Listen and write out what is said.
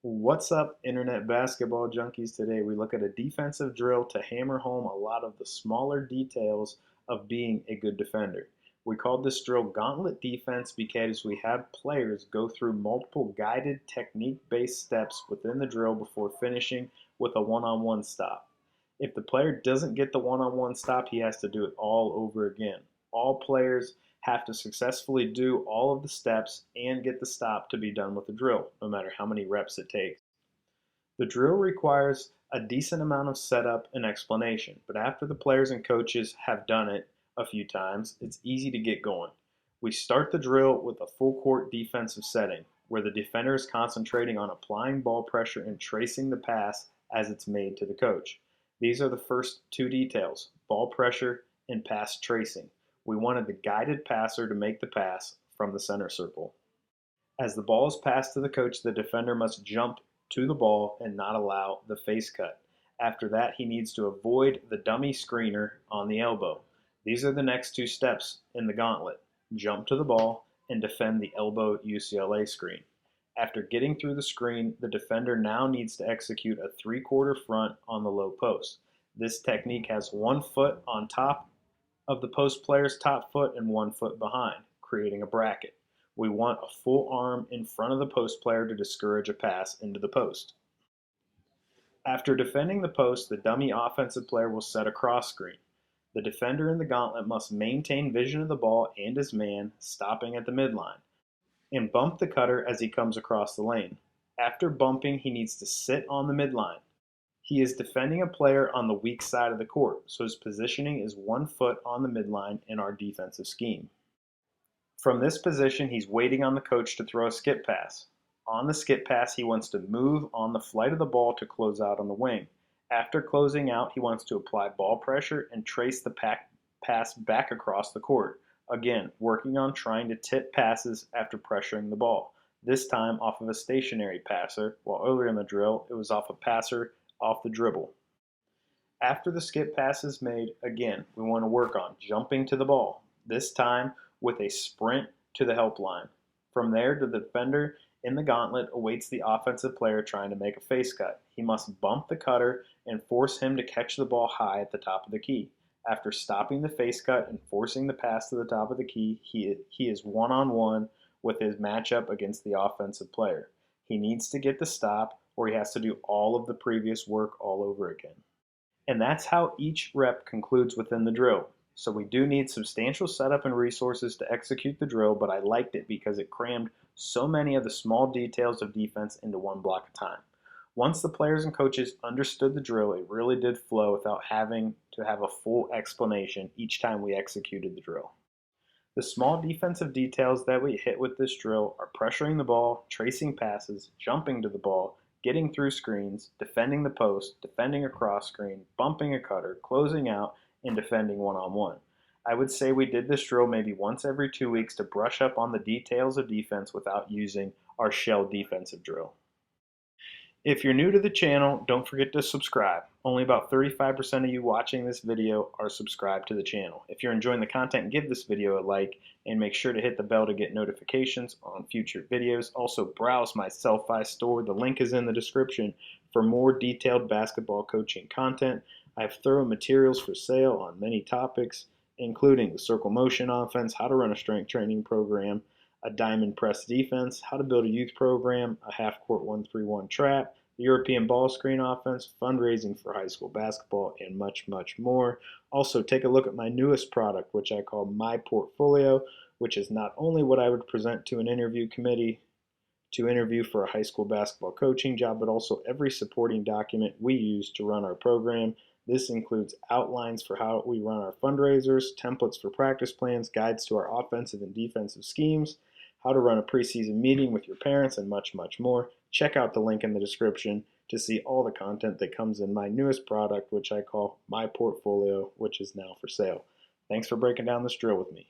What's up, internet basketball junkies? Today we look at a defensive drill to hammer home a lot of the smaller details of being a good defender. We called this drill Gauntlet Defense because we have players go through multiple guided technique-based steps within the drill before finishing with a one-on-one stop. If the player doesn't get the one-on-one stop, he has to do it all over again. All players have to successfully do all of the steps and get the stop to be done with the drill, no matter how many reps it takes. The drill requires a decent amount of setup and explanation, but after the players and coaches have done it a few times, it's easy to get going. We start the drill with a full court defensive setting, where the defender is concentrating on applying ball pressure and tracing the pass as it's made to the coach. These are the first two details: ball pressure and pass tracing. We wanted the guided passer to make the pass from the center circle. As the ball is passed to the coach, the defender must jump to the ball and not allow the face cut. After that, he needs to avoid the dummy screener on the elbow. These are the next two steps in the gauntlet: jump to the ball and defend the elbow UCLA screen. After getting through the screen, the defender now needs to execute a three-quarter front on the low post. This technique has 1 foot on top of the post player's top foot and 1 foot behind, creating a bracket. We want a full arm in front of the post player to discourage a pass into the post. After defending the post, the dummy offensive player will set a cross screen. The defender in the gauntlet must maintain vision of the ball and his man, stopping at the midline, and bump the cutter as he comes across the lane. After bumping, he needs to sit on the midline. He is defending a player on the weak side of the court, so his positioning is 1 foot on the midline in our defensive scheme. From this position, he's waiting on the coach to throw a skip pass. On the skip pass, he wants to move on the flight of the ball to close out on the wing. After closing out, he wants to apply ball pressure and trace the pass back across the court. Again, working on trying to tip passes after pressuring the ball, this time off of a stationary passer, while earlier in the drill, it was off a passer off the dribble. After the skip pass is made, again, we want to work on jumping to the ball, this time with a sprint to the help line. From there, the defender in the gauntlet awaits the offensive player trying to make a face cut. He must bump the cutter and force him to catch the ball high at the top of the key. After stopping the face cut and forcing the pass to the top of the key, he is one-on-one with his matchup against the offensive player. He needs to get the stop, or he has to do all of the previous work all over again. And that's how each rep concludes within the drill. So we do need substantial setup and resources to execute the drill, but I liked it because it crammed so many of the small details of defense into one block of time. Once the players and coaches understood the drill, it really did flow without having to have a full explanation each time we executed the drill. The small defensive details that we hit with this drill are pressuring the ball, tracing passes, jumping to the ball, getting through screens, defending the post, defending a cross screen, bumping a cutter, closing out, and defending one-on-one. I would say we did this drill maybe once every 2 weeks to brush up on the details of defense without using our shell defensive drill. If you're new to the channel, don't forget to subscribe. Only about 35% of you watching this video are subscribed to the channel. If you're enjoying the content, give this video a like and make sure to hit the bell to get notifications on future videos. Also, browse my Self-Fi store. The link is in the description for more detailed basketball coaching content. I have thorough materials for sale on many topics, including the circle motion offense, how to run a strength training program, a diamond press defense, how to build a youth program, a half-court 1-3-1 trap, the European ball screen offense, fundraising for high school basketball, and much, much more. Also, take a look at my newest product, which I call My Portfolio, which is not only what I would present to an interview committee to interview for a high school basketball coaching job, but also every supporting document we use to run our program. This includes outlines for how we run our fundraisers, templates for practice plans, guides to our offensive and defensive schemes, how to run a preseason meeting with your parents, and much, much more. Check out the link in the description to see all the content that comes in my newest product, which I call My Portfolio, which is now for sale. Thanks for breaking down this drill with me.